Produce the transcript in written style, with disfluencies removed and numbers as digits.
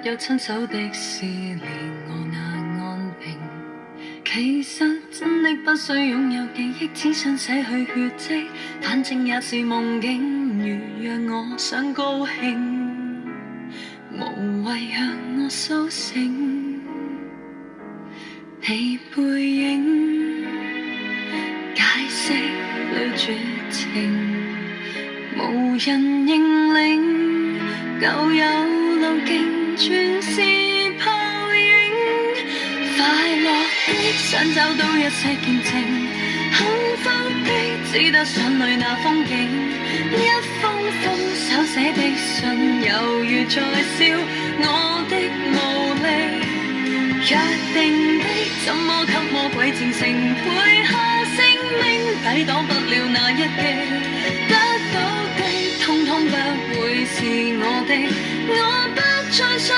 有親手的事令我那安平。其實真的不需擁有記憶，只想洗去血跡，反正也是夢境。如讓我想高興，無謂讓我甦醒。你背影解釋了絕情，無人認領舊有路徑，全是泡影。快樂的想找到一些見證，幸福的只得想淚那風景。一封封手寫的信，猶如在笑我的無力。約定的怎麼給魔鬼戰勝，配下性命抵擋不了那一擊。得到的通通不會是我的，我不再信。